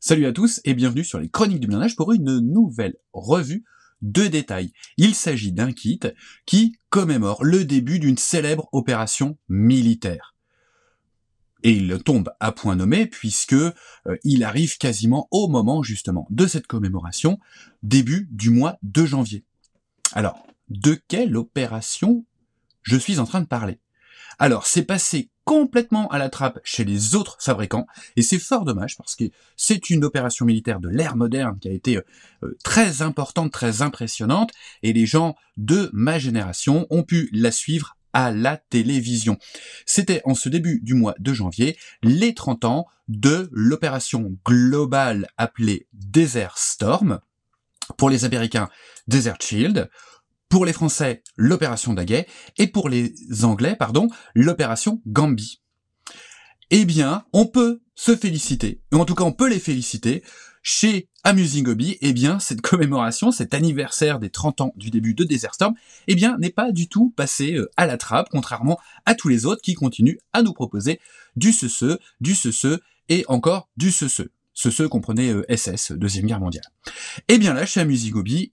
Salut à tous et bienvenue sur les Chroniques du Blindage pour une nouvelle revue de détails. Il s'agit d'un kit qui commémore le début d'une célèbre opération militaire. Et il tombe à point nommé puisque il arrive quasiment au moment justement de cette commémoration, début du mois de janvier. Alors, de quelle opération je suis en train de parler ? Alors, c'est passé complètement à la trappe chez les autres fabricants, et c'est fort dommage parce que c'est une opération militaire de l'ère moderne qui a été très importante, très impressionnante, et les gens de ma génération ont pu la suivre à la télévision. C'était en ce début du mois de janvier, les 30 ans de l'opération globale appelée Desert Storm, pour les Américains Desert Shield, pour les Français, l'opération Daguet, et pour les Anglais, l'opération Gambie. Eh bien, on peut se féliciter, ou en tout cas on peut les féliciter, chez Amusing Hobby, eh bien, cette commémoration, cet anniversaire des 30 ans du début de Desert Storm, eh bien, n'est pas du tout passé à la trappe, contrairement à tous les autres qui continuent à nous proposer du ce, et encore du ce. Ce comprenait SS, Deuxième Guerre mondiale. Eh bien là, chez Amusing Hobby,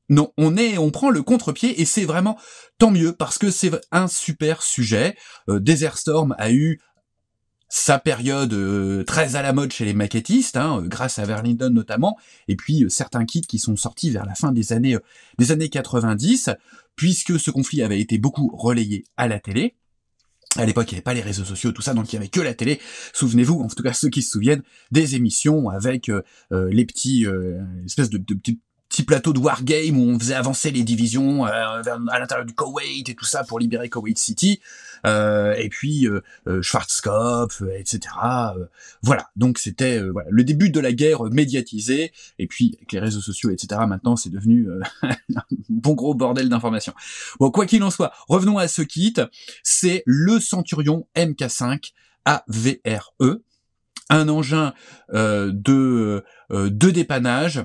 non, on prend le contre-pied et c'est vraiment tant mieux parce que c'est un super sujet. Desert Storm a eu sa période très à la mode chez les maquettistes, grâce à Verlinden notamment, et puis certains kits qui sont sortis vers la fin des années 90, puisque ce conflit avait été beaucoup relayé à la télé. À l'époque, il n'y avait pas les réseaux sociaux, tout ça, donc il n'y avait que la télé. Souvenez-vous, en tout cas ceux qui se souviennent, des émissions avec les petits espèces de petits plateau de wargame où on faisait avancer les divisions à l'intérieur du Koweït et tout ça pour libérer Koweït City, et puis Schwarzkopf, etc. Voilà, donc c'était le début de la guerre médiatisée, et puis avec les réseaux sociaux, etc. Maintenant, c'est devenu un bon gros bordel d'informations. Bon, quoi qu'il en soit, revenons à ce kit. C'est le Centurion MK5 AVRE, un engin de dépannage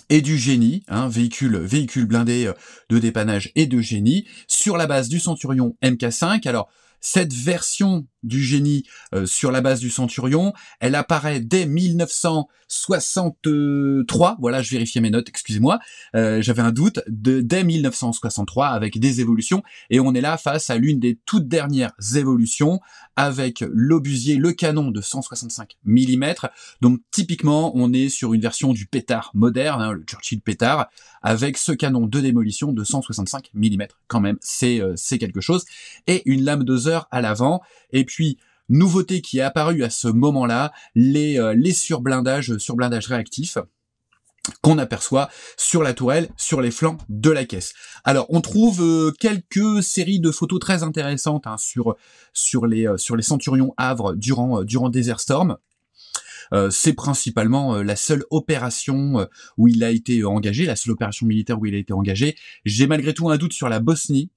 et du génie, véhicule blindé de dépannage et de génie, sur la base du Centurion MK5. Alors, cette version du génie sur la base du Centurion, elle apparaît dès 1963, voilà, je vérifiais mes notes, excusez-moi, j'avais un doute, dès 1963, avec des évolutions, et on est là face à l'une des toutes dernières évolutions, avec l'obusier, le canon de 165 mm, donc typiquement, on est sur une version du pétard moderne, le Churchill pétard, avec ce canon de démolition de 165 mm, quand même, c'est quelque chose, et une lame doseur à l'avant, et puis, nouveauté qui est apparue à ce moment-là, les surblindages réactifs qu'on aperçoit sur la tourelle, sur les flancs de la caisse. Alors, on trouve quelques séries de photos très intéressantes sur les Centurions Havre durant Desert Storm. C'est principalement la seule opération où il a été engagé, la seule opération militaire où il a été engagé. J'ai malgré tout un doute sur la Bosnie.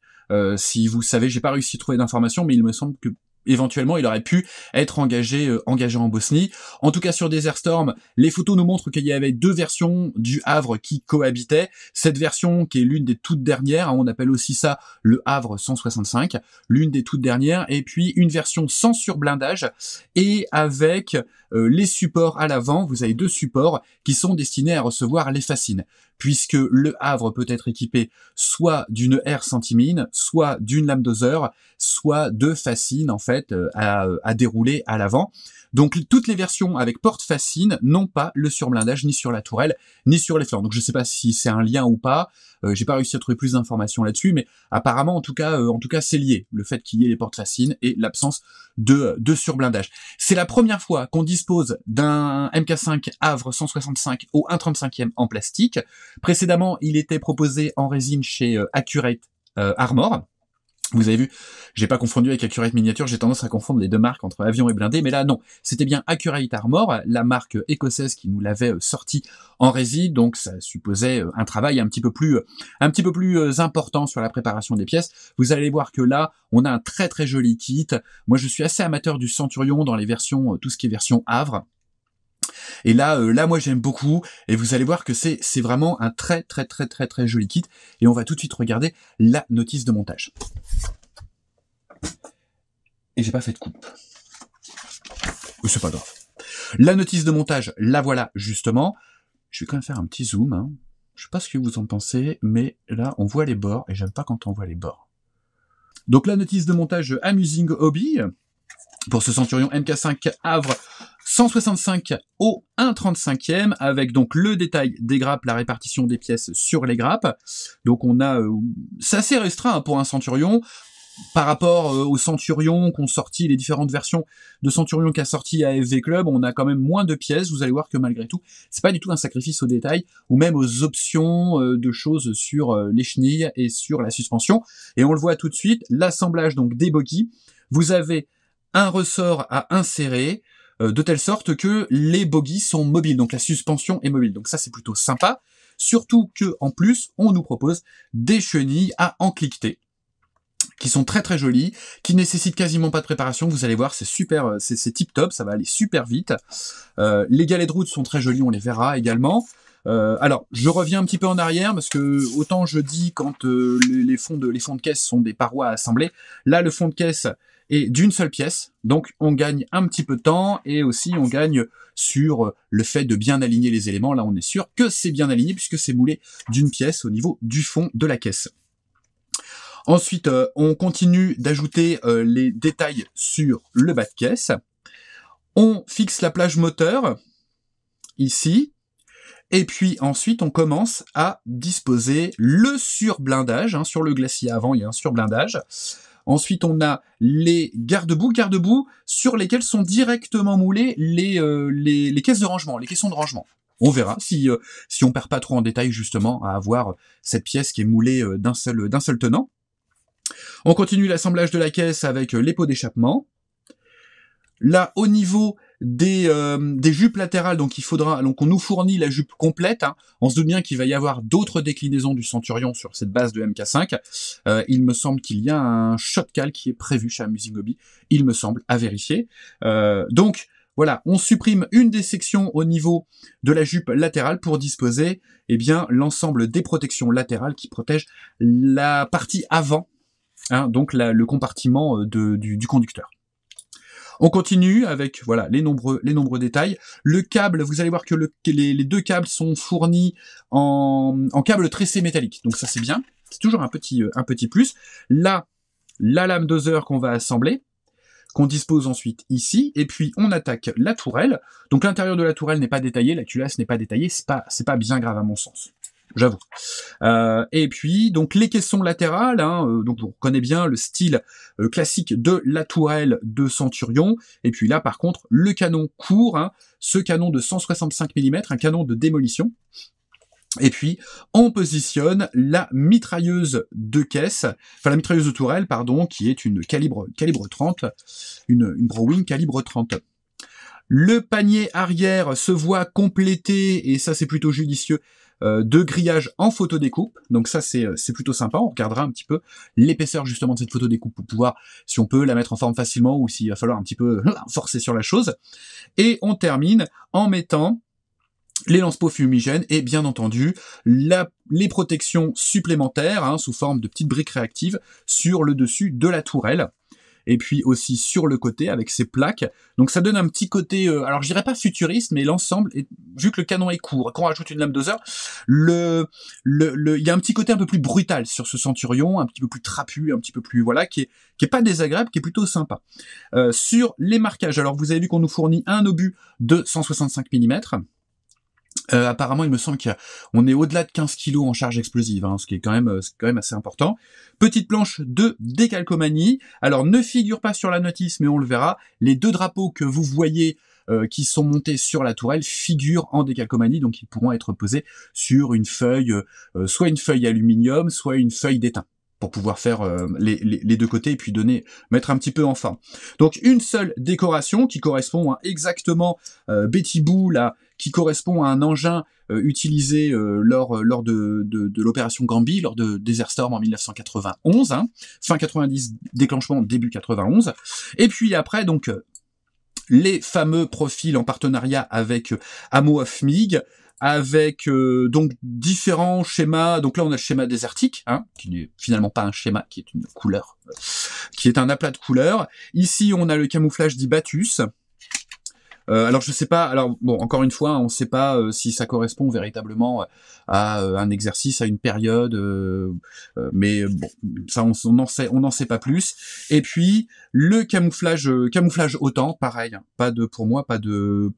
Si vous savez, j'ai pas réussi à trouver d'informations, mais il me semble que éventuellement, il aurait pu être engagé en Bosnie. En tout cas, sur Desert Storm, les photos nous montrent qu'il y avait deux versions du Havre qui cohabitaient. Cette version, qui est l'une des toutes dernières, on appelle aussi ça le Havre 165, l'une des toutes dernières, et puis une version sans surblindage, et avec les supports à l'avant, vous avez deux supports qui sont destinés à recevoir les fascines, puisque le Havre peut être équipé soit d'une air centimine, soit d'une lame doseur, soit de fascines, en fait, à dérouler à l'avant. Donc toutes les versions avec porte-fascine n'ont pas le surblindage ni sur la tourelle, ni sur les flancs. Donc je sais pas si c'est un lien ou pas, j'ai pas réussi à trouver plus d'informations là-dessus, mais apparemment en tout cas c'est lié, le fait qu'il y ait les porte-fascines et l'absence de surblindage. C'est la première fois qu'on dispose d'un MK5 Havre 165 au 1/35e en plastique. Précédemment, il était proposé en résine chez Accurate Armor. Vous avez vu, j'ai pas confondu avec Accurate Miniature, j'ai tendance à confondre les deux marques entre avion et blindé, mais là non, c'était bien Accurate Armor, la marque écossaise qui nous l'avait sorti en résine, donc ça supposait un travail un petit peu plus important sur la préparation des pièces. Vous allez voir que là, on a un très très joli kit. Moi je suis assez amateur du Centurion dans les versions, tout ce qui est version Havre. Et là, moi j'aime beaucoup, et vous allez voir que c'est vraiment un très très très très très joli kit, et on va tout de suite regarder la notice de montage. Et j'ai pas fait de coupe. C'est pas grave. La notice de montage, la voilà justement. Je vais quand même faire un petit zoom, hein. Je sais pas ce que vous en pensez, mais là on voit les bords, et j'aime pas quand on voit les bords. Donc la notice de montage Amusing Hobby, pour ce Centurion MK5 Havre 165 au 1/35e, avec donc le détail des grappes, la répartition des pièces sur les grappes. Donc on a, c'est assez restreint pour un Centurion, par rapport aux Centurions qu'ont sorti les différentes versions de Centurion qu'a sorti AFV Club, on a quand même moins de pièces. Vous allez voir que malgré tout, c'est pas du tout un sacrifice au détail, ou même aux options de choses sur les chenilles et sur la suspension. Et on le voit tout de suite, l'assemblage donc des bogies. Vous avez un ressort à insérer, de telle sorte que les bogies sont mobiles, donc la suspension est mobile. Donc ça c'est plutôt sympa, surtout que en plus on nous propose des chenilles à encliqueter, qui sont très très jolies, qui nécessitent quasiment pas de préparation. Vous allez voir, c'est super, c'est tip top, ça va aller super vite. Les galets de route sont très jolis, on les verra également. Alors, je reviens un petit peu en arrière, parce que autant je dis quand les fonds de caisse sont des parois à assembler, là le fond de caisse est d'une seule pièce, donc on gagne un petit peu de temps, et aussi on gagne sur le fait de bien aligner les éléments. Là on est sûr que c'est bien aligné, puisque c'est moulé d'une pièce au niveau du fond de la caisse. Ensuite, on continue d'ajouter les détails sur le bas de caisse. On fixe la plage moteur, ici. Et puis ensuite, on commence à disposer le surblindage. Hein, sur le glacier avant, il y a un surblindage. Ensuite, on a les garde-boue sur lesquels sont directement moulées les caisses de rangement, les caissons de rangement. On verra si on perd pas trop en détail, justement, à avoir cette pièce qui est moulée d'un seul tenant. On continue l'assemblage de la caisse avec les pots d'échappement. Là, au niveau des jupes latérales, donc on nous fournit la jupe complète. Hein. On se doute bien qu'il va y avoir d'autres déclinaisons du Centurion sur cette base de MK5. Il me semble qu'il y a un shotcal qui est prévu chez Amusing Hobby. Il me semble, à vérifier. Donc, voilà, on supprime une des sections au niveau de la jupe latérale pour disposer, eh bien, l'ensemble des protections latérales qui protègent la partie avant. Hein, donc le compartiment du conducteur. On continue avec voilà les nombreux détails. Le câble, vous allez voir que les deux câbles sont fournis en câble tressé métallique. Donc ça c'est bien, c'est toujours un petit plus. Là, la lame doseur qu'on va assembler, qu'on dispose ensuite ici, et puis on attaque la tourelle. Donc l'intérieur de la tourelle n'est pas détaillé, la culasse n'est pas détaillée, c'est pas bien grave à mon sens. J'avoue. Et puis, donc, les caissons latérales, hein, donc on connaît bien le style classique de la tourelle de Centurion. Et puis là, par contre, le canon court, hein, ce canon de 165 mm, un canon de démolition. Et puis, on positionne la mitrailleuse de caisse, enfin la mitrailleuse de tourelle, pardon, qui est une calibre 30, une Browning calibre 30. Le panier arrière se voit complété, et ça c'est plutôt judicieux, de grillage en photodécoupe. Donc ça c'est plutôt sympa. On regardera un petit peu l'épaisseur justement de cette photodécoupe pour pouvoir, si on peut la mettre en forme facilement ou s'il va falloir un petit peu forcer sur la chose. Et on termine en mettant les lance-pots fumigènes et bien entendu les protections supplémentaires, hein, sous forme de petites briques réactives sur le dessus de la tourelle. Et puis aussi sur le côté avec ces plaques. Donc ça donne un petit côté, alors je dirais pas futuriste, mais l'ensemble, vu que le canon est court, qu'on rajoute une lame doseur, il y a un petit côté un peu plus brutal sur ce Centurion, un petit peu plus trapu, un petit peu plus, voilà, qui est pas désagréable, qui est plutôt sympa. Sur les marquages, alors vous avez vu qu'on nous fournit un obus de 165 mm. Apparemment, il me semble qu'on est au-delà de 15 kg en charge explosive, hein, ce qui est quand même assez important. Petite planche de décalcomanie. Alors, ne figure pas sur la notice, mais on le verra. Les deux drapeaux que vous voyez qui sont montés sur la tourelle figurent en décalcomanie, donc ils pourront être posés sur une feuille, soit une feuille aluminium, soit une feuille d'étain, pour pouvoir faire les deux côtés et puis mettre un petit peu en forme. Donc une seule décoration qui correspond à exactement Betty Boo, là, qui correspond à un engin utilisé lors de l'opération Gambi, lors de Desert Storm en 1991, hein, fin 90, déclenchement début 91. Et puis après, donc, les fameux profils en partenariat avec Amo of MiG, avec donc différents schémas. Donc là on a le schéma désertique, hein, qui n'est finalement pas un schéma, qui est une couleur, qui est un aplat de couleurs. Ici on a le camouflage d'Ibatus. Alors je sais pas, alors bon, encore une fois, on sait pas si ça correspond véritablement à un exercice, à une période, mais bon, ça on n'en sait pas plus. Et puis le camouflage autant, pareil, hein, pas de, pour moi, pas de.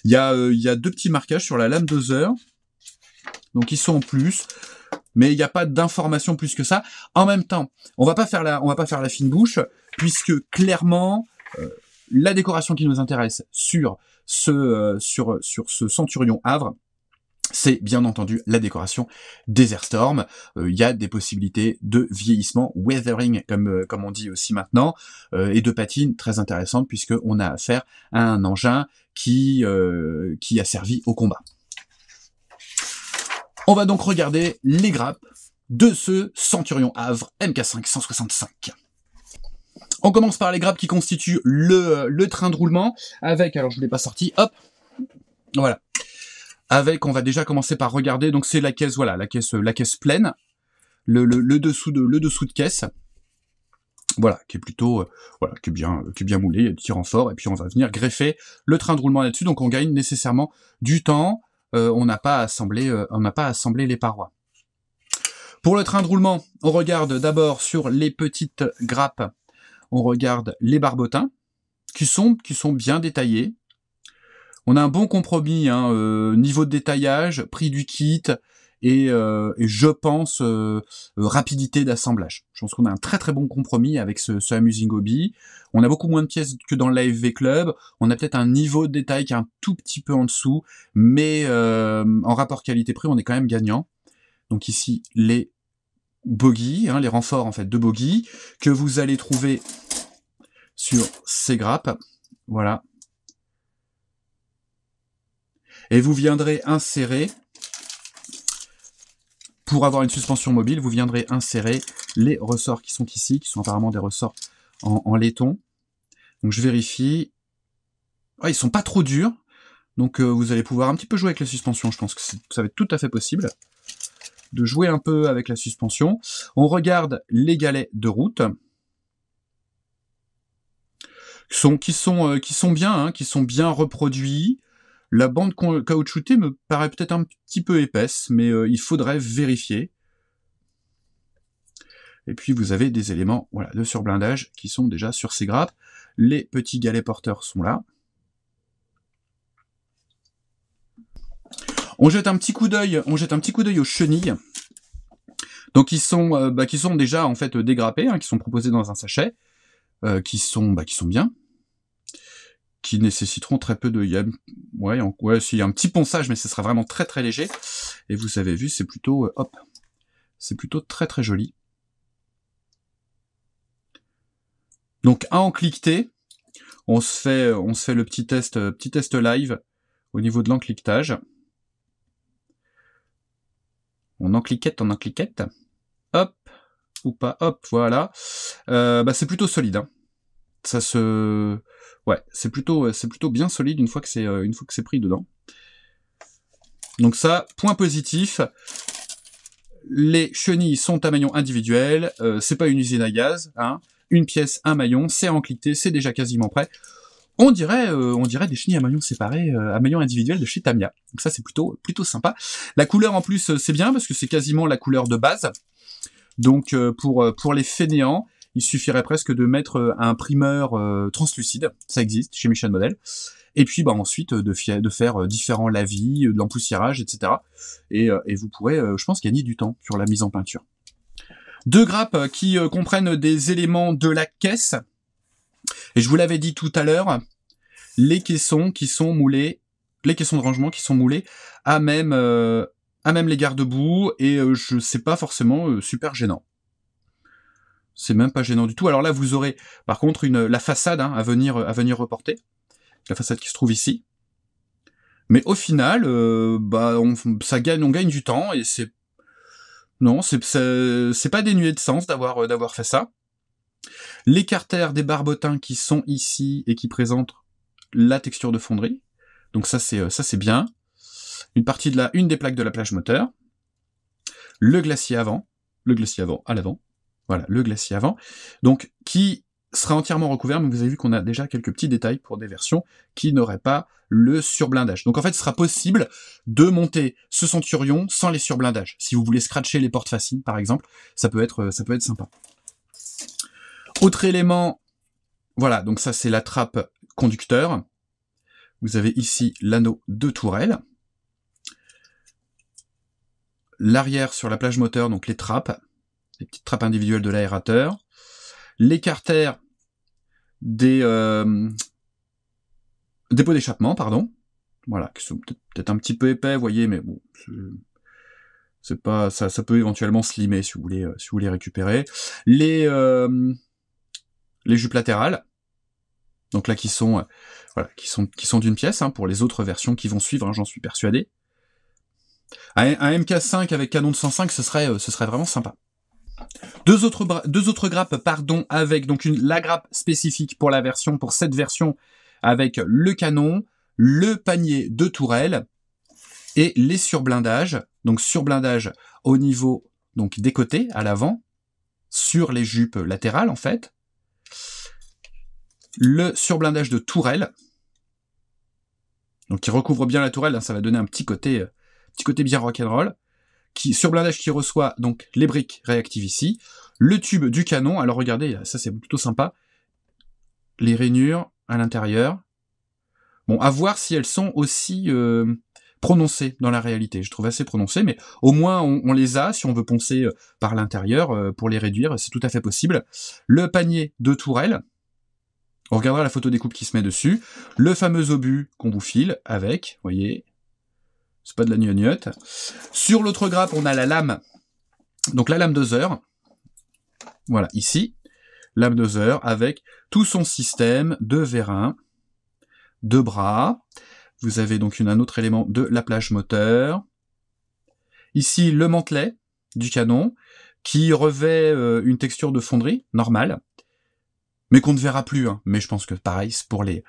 Il y a deux petits marquages sur la lame doser, donc ils sont en plus. Mais il n'y a pas d'information plus que ça. En même temps, on va pas faire la fine bouche, puisque clairement, la décoration qui nous intéresse sur ce Centurion Havre, c'est bien entendu la décoration Desert Storm. Il y a des possibilités de vieillissement, weathering comme on dit aussi maintenant, et de patine très intéressantes, puisque on a affaire à un engin qui a servi au combat. On va donc regarder les grappes de ce Centurion Havre MK5 165. On commence par les grappes qui constituent le train de roulement, avec, alors je ne l'ai pas sorti, hop, voilà. Avec, on va déjà commencer par regarder, donc c'est la caisse, voilà, la caisse pleine, le dessous de caisse, voilà, qui est plutôt, voilà, qui est bien moulé, il y a des petits renforts, et puis on va venir greffer le train de roulement là-dessus, donc on gagne nécessairement du temps. On n'a pas à assembler les parois. Pour le train de roulement, on regarde d'abord sur les petites grappes, on regarde les barbotins, qui sont bien détaillés. On a un bon compromis, hein, niveau de détaillage, prix du kit, et je pense rapidité d'assemblage. Je pense qu'on a un très très bon compromis avec ce Amusing Hobby. On a beaucoup moins de pièces que dans l'AFV Club. On a peut-être un niveau de détail qui est un tout petit peu en dessous, mais en rapport qualité-prix, on est quand même gagnant. Donc ici, les bogies, hein, les renforts en fait de bogies, que vous allez trouver sur ces grappes. Voilà. Et vous viendrez insérer, pour avoir une suspension mobile, vous viendrez insérer les ressorts qui sont ici, qui sont apparemment des ressorts en laiton. Donc je vérifie. Ouais, ils sont pas trop durs, donc vous allez pouvoir un petit peu jouer avec la suspension. Je pense que ça va être tout à fait possible de jouer un peu avec la suspension. On regarde les galets de route, qui sont bien, hein, qui sont bien reproduits. La bande caoutchoutée me paraît peut-être un petit peu épaisse, mais il faudrait vérifier. Et puis vous avez des éléments, voilà, de surblindage qui sont déjà sur ces grappes. Les petits galets porteurs sont là. On jette un petit coup d'œil aux chenilles. Donc qui sont déjà en fait dégrappées, hein, qui sont proposées dans un sachet, qui sont bien, qui nécessiteront très peu de s'il y a un petit ponçage, mais ce sera vraiment très très léger. Et vous avez vu, c'est plutôt c'est plutôt très très joli. Donc à en cliqueter, on se fait le petit test live au niveau de l'encliquetage. On encliquette, hop, ou pas, hop, voilà. C'est plutôt solide, hein. C'est plutôt bien solide une fois que c'est pris dedans. Donc ça, point positif. Les chenilles sont à maillon individuel, c'est pas une usine à gaz, hein. Une pièce, un maillon, c'est encliqueté, c'est déjà quasiment prêt. On dirait des chenilles à maillon séparés, à maillon individuel de chez Tamiya. Donc ça c'est plutôt sympa. La couleur en plus c'est bien parce que c'est quasiment la couleur de base. Donc pour les fainéants, il suffirait presque de mettre un primeur translucide, ça existe chez Mission Model. Et puis ensuite de faire différents lavis, de l'empoussiérage, etc. Et vous pourrez, je pense, gagner du temps sur la mise en peinture. Deux grappes qui comprennent des éléments de la caisse. Et je vous l'avais dit tout à l'heure, les caissons qui sont moulés, les caissons de rangement qui sont moulés à même les garde-boue, et c'est pas forcément super gênant. C'est même pas gênant du tout. Alors là, vous aurez par contre la façade à venir reporter, la façade qui se trouve ici. Mais au final, on gagne du temps, et c'est pas dénué de sens d'avoir fait ça. Les carters des barbotins qui sont ici et qui présentent la texture de fonderie. Donc ça c'est bien. Une des plaques de la plage moteur. Le glacier avant à l'avant. Voilà, le glacier avant. Donc qui sera entièrement recouvert, donc vous avez vu qu'on a déjà quelques petits détails pour des versions qui n'auraient pas le surblindage. Donc en fait, ce sera possible de monter ce Centurion sans les surblindages. Si vous voulez scratcher les portes fascines, par exemple, ça peut être sympa. Autre élément, voilà, donc ça c'est la trappe conducteur. Vous avez ici l'anneau de tourelle. L'arrière sur la plage moteur, donc les trappes, les petites trappes individuelles de l'aérateur. L'écarter des pots d'échappement, pardon. Voilà, qui sont peut-être un petit peu épais, vous voyez, mais bon, c'est pas ça peut éventuellement slimer si vous voulez récupérer. Les jupes latérales, donc là qui sont d'une pièce, hein, pour les autres versions qui vont suivre, hein, j'en suis persuadé. Un MK5 avec canon de 105, ce serait vraiment sympa. Deux autres grappes, pardon, avec donc la grappe spécifique pour cette version, avec le canon, le panier de tourelle et les surblindages. Donc surblindage au niveau donc des côtés, à l'avant, sur les jupes latérales en fait. Le surblindage de tourelle, donc qui recouvre bien la tourelle, hein, ça va donner un petit côté bien rock'n'roll. Surblindage qui reçoit donc les briques réactives ici. Le tube du canon, alors regardez, ça c'est plutôt sympa. Les rainures à l'intérieur. Bon, à voir si elles sont aussi prononcées dans la réalité. Je trouve assez prononcées, mais au moins on les a. Si on veut poncer par l'intérieur pour les réduire, c'est tout à fait possible. Le panier de tourelle. On regardera la photo découpe qui se met dessus. Le fameux obus qu'on vous file avec, vous voyez. C'est pas de la gnognotte. Sur l'autre grappe, on a la lame. Donc la lame doseur. Voilà, ici. Lame doseur avec tout son système de vérins, de bras. Vous avez donc un autre élément de la plage moteur. Ici, le mantelet du canon qui revêt une texture de fonderie normale, mais qu'on ne verra plus. Hein. Mais je pense que pareil, c'est pour les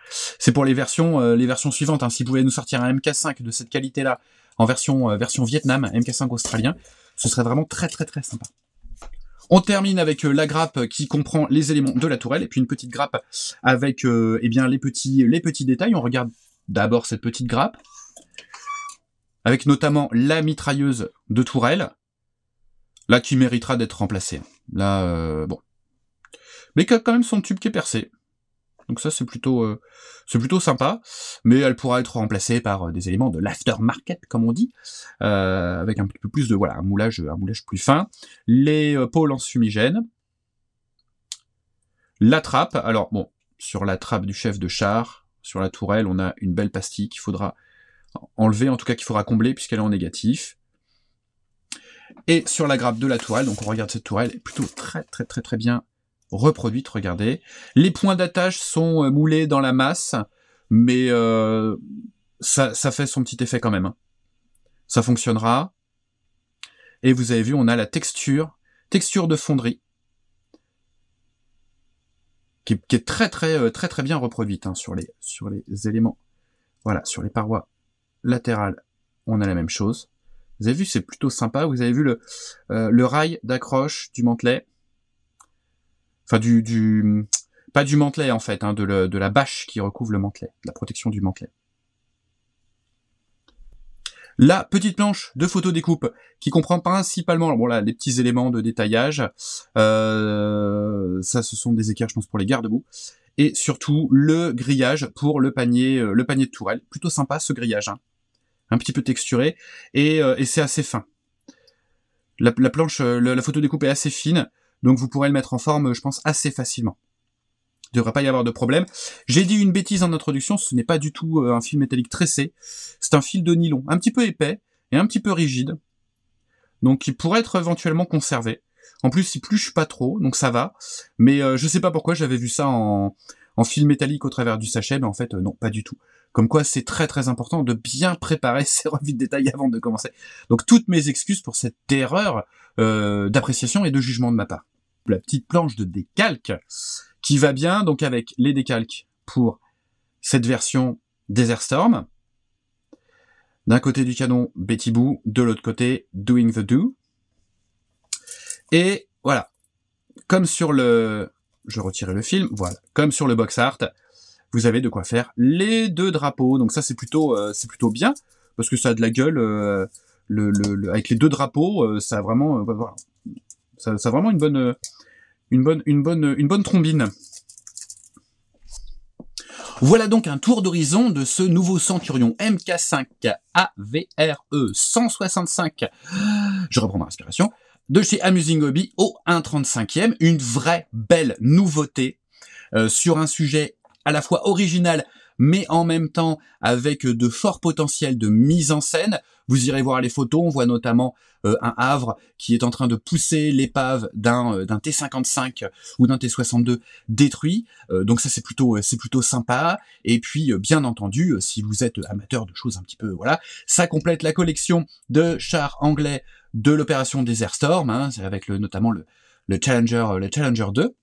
versions suivantes. Hein. Si vous pouvez nous sortir un MK5 de cette qualité-là en version Vietnam, un MK5 australien, ce serait vraiment très très très sympa. On termine avec la grappe qui comprend les éléments de la tourelle et puis une petite grappe avec eh bien les petits détails. On regarde d'abord cette petite grappe avec notamment la mitrailleuse de tourelle, là qui méritera d'être remplacée. Là, bon, mais qui a quand même son tube qui est percé. Donc ça c'est plutôt sympa, mais elle pourra être remplacée par des éléments de l'aftermarket comme on dit, avec un peu plus de un moulage plus fin. Les pots lance-fumigènes, la trappe. Alors bon, sur la trappe du chef de char, sur la tourelle, on a une belle pastille qu'il faudra enlever, en tout cas qu'il faudra combler puisqu'elle est en négatif. Et sur la grappe de la tourelle, donc on regarde cette tourelle, elle est plutôt très très très très bien reproduite, regardez. Les points d'attache sont moulés dans la masse, mais ça fait son petit effet quand même. Hein. Ça fonctionnera. Et vous avez vu, on a la texture de fonderie, qui est très très très très bien reproduite hein, sur les éléments. Voilà, sur les parois latérales, on a la même chose. Vous avez vu, c'est plutôt sympa. Vous avez vu le rail d'accroche du mantelet. Enfin, pas du mantelet en fait, hein, de la bâche qui recouvre le mantelet, la protection du mantelet. La petite planche de photo découpe qui comprend principalement, bon là, les petits éléments de détaillage. Ça, ce sont des équerres, je pense, pour les garde-boue. Et surtout le grillage pour le panier de tourelle. Plutôt sympa ce grillage, hein. Un petit peu texturé et c'est assez fin. La planche, la photo découpe est assez fine. Donc vous pourrez le mettre en forme, je pense, assez facilement. Il ne devrait pas y avoir de problème. J'ai dit une bêtise en introduction, ce n'est pas du tout un fil métallique tressé. C'est un fil de nylon, un petit peu épais et un petit peu rigide. Donc il pourrait être éventuellement conservé. En plus, il pluche pas trop, donc ça va. Mais je sais pas pourquoi j'avais vu ça en fil métallique au travers du sachet, mais en fait, non, pas du tout. Comme quoi, c'est très très important de bien préparer ses revues de détail avant de commencer. Donc toutes mes excuses pour cette erreur d'appréciation et de jugement de ma part. La petite planche de décalque qui va bien donc avec les décalques pour cette version Desert Storm. D'un côté du canon Betty Boo, de l'autre côté Doing the Do. Et voilà, comme sur le je retirais le film, voilà, comme sur le box art, vous avez de quoi faire les 2 drapeaux. Donc ça c'est plutôt bien parce que ça a de la gueule. Avec les 2 drapeaux, ça a vraiment, voilà, ça a vraiment une bonne trombine. Voilà donc un tour d'horizon de ce nouveau Centurion MK5 AVRE 165. Je reprends ma respiration. De chez Amusing Hobby au 1/35e, une vraie belle nouveauté sur un sujet à la fois original, mais en même temps avec de forts potentiels de mise en scène. Vous irez voir les photos, on voit notamment un Havre qui est en train de pousser l'épave d'un T-55 ou d'un T-62 détruit. Donc ça c'est plutôt sympa. Et puis bien entendu, si vous êtes amateur de choses un petit peu, voilà, ça complète la collection de chars anglais de l'opération Desert Storm, hein, avec notamment le Challenger 2.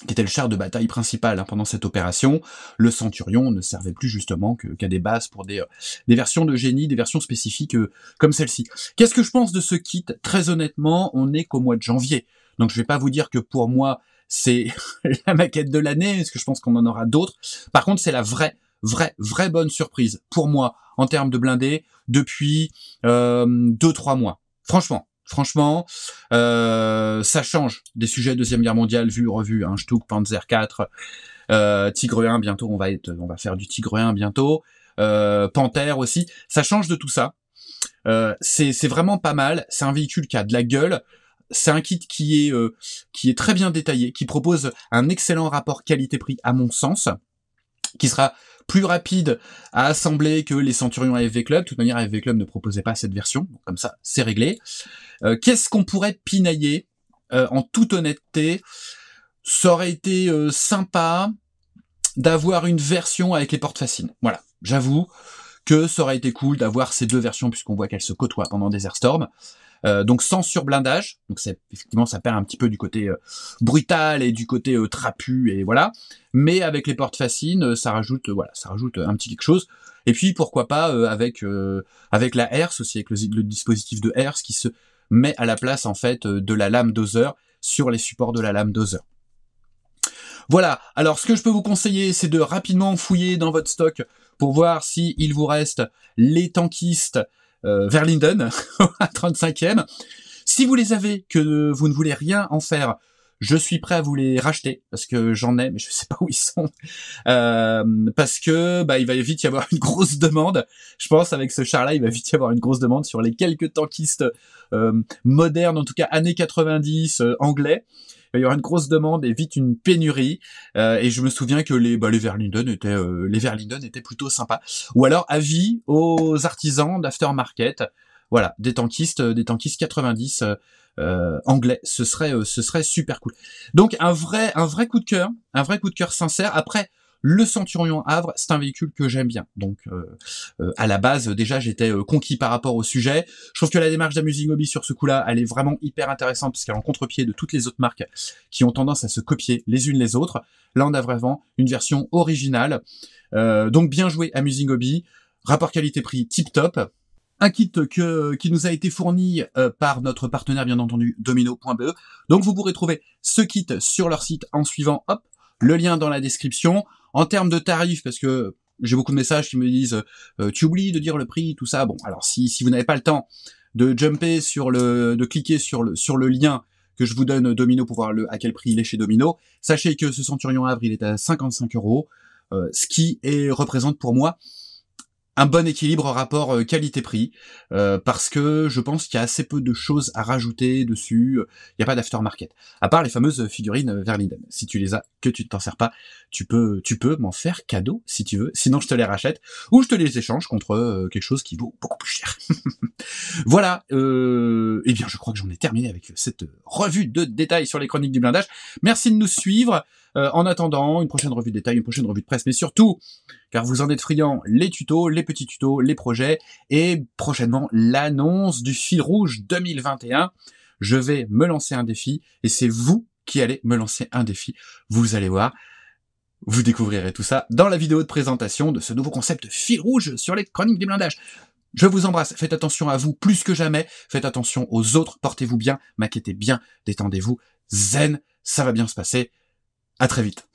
Qui était le char de bataille principal pendant cette opération. Le Centurion ne servait plus justement qu'à des bases pour des versions de génie, des versions spécifiques comme celle-ci. Qu'est-ce que je pense de ce kit? Très honnêtement, on n'est qu'au mois de janvier. Donc je vais pas vous dire que pour moi, c'est la maquette de l'année, parce que je pense qu'on en aura d'autres. Par contre, c'est la vraie bonne surprise pour moi, en termes de blindés, depuis 2-3 mois. Franchement, ça change des sujets de Deuxième Guerre mondiale vus, revus, hein, Stuck, Panzer 4, Tigre 1 bientôt, on va faire du Tigre 1 bientôt, Panthère aussi, ça change de tout ça. C'est vraiment pas mal, c'est un véhicule qui a de la gueule, c'est un kit qui est très bien détaillé, qui propose un excellent rapport qualité-prix à mon sens, qui sera plus rapide à assembler que les Centurions AFV Club. De toute manière, AFV Club ne proposait pas cette version, donc comme ça, c'est réglé. Qu'est-ce qu'on pourrait pinailler en toute honnêteté? Ça aurait été sympa d'avoir une version avec les portes fascines. Voilà, j'avoue que ça aurait été cool d'avoir ces 2 versions, puisqu'on voit qu'elles se côtoient pendant Desert Storm. Donc sans surblindage, donc effectivement ça perd un petit peu du côté brutal et du côté trapu et voilà, mais avec les portes fascines ça rajoute un petit quelque chose. Et puis pourquoi pas avec la herse aussi, avec le dispositif de herse qui se met à la place en fait de la lame doseur sur les supports de la lame doseur. Voilà, alors ce que je peux vous conseiller, c'est de rapidement fouiller dans votre stock pour voir si il vous reste les tankistes Verlinden à 35e. Si vous les avez, que vous ne voulez rien en faire, je suis prêt à vous les racheter, parce que j'en ai, mais je sais pas où ils sont. Parce que il va vite y avoir une grosse demande. Je pense avec ce char-là, il va vite y avoir une grosse demande sur les quelques tankistes modernes, en tout cas années 90, anglais. Il va y aura une grosse demande et vite une pénurie. Et je me souviens que les Verlinden étaient plutôt sympas. Ou alors avis aux artisans d'aftermarket. Voilà, des tankistes 90 anglais, ce serait super cool. Donc un vrai coup de cœur sincère. Après, le Centurion Havre, c'est un véhicule que j'aime bien. Donc à la base, déjà, j'étais conquis par rapport au sujet. Je trouve que la démarche d'Amusing Hobby sur ce coup-là, elle est vraiment hyper intéressante parce qu'elle est en contre-pied de toutes les autres marques qui ont tendance à se copier les unes les autres. Là, on a vraiment une version originale. Donc bien joué Amusing Hobby. Rapport qualité-prix tip top. Un kit qui nous a été fourni par notre partenaire, bien entendu, domino.be. Donc vous pourrez trouver ce kit sur leur site en suivant, hop, le lien dans la description. En termes de tarifs, parce que j'ai beaucoup de messages qui me disent tu oublies de dire le prix, tout ça. Bon, alors si vous n'avez pas le temps de jumper de cliquer sur le lien que je vous donne Domino pour voir à quel prix il est chez Domino, sachez que ce Centurion Havre, il est à 55 €, ce qui représente pour moi un bon équilibre rapport qualité-prix, parce que je pense qu'il y a assez peu de choses à rajouter dessus, il n'y a pas d'aftermarket. À part les fameuses figurines Verlinden. Si tu les as, que tu ne t'en sers pas, tu peux m'en faire cadeau si tu veux, sinon je te les rachète, ou je te les échange contre quelque chose qui vaut beaucoup plus cher. Voilà, eh bien je crois que j'en ai terminé avec cette revue de détails sur les chroniques du blindage. Merci de nous suivre. En attendant, une prochaine revue de détail, une prochaine revue de presse, mais surtout, car vous en êtes friands, les tutos, les petits tutos, les projets, et prochainement l'annonce du fil rouge 2021. Je vais me lancer un défi, et c'est vous qui allez me lancer un défi. Vous allez voir, vous découvrirez tout ça dans la vidéo de présentation de ce nouveau concept fil rouge sur les chroniques du blindage. Je vous embrasse, faites attention à vous plus que jamais, faites attention aux autres, portez-vous bien, maquettez bien, détendez-vous, zen, ça va bien se passer. À très vite.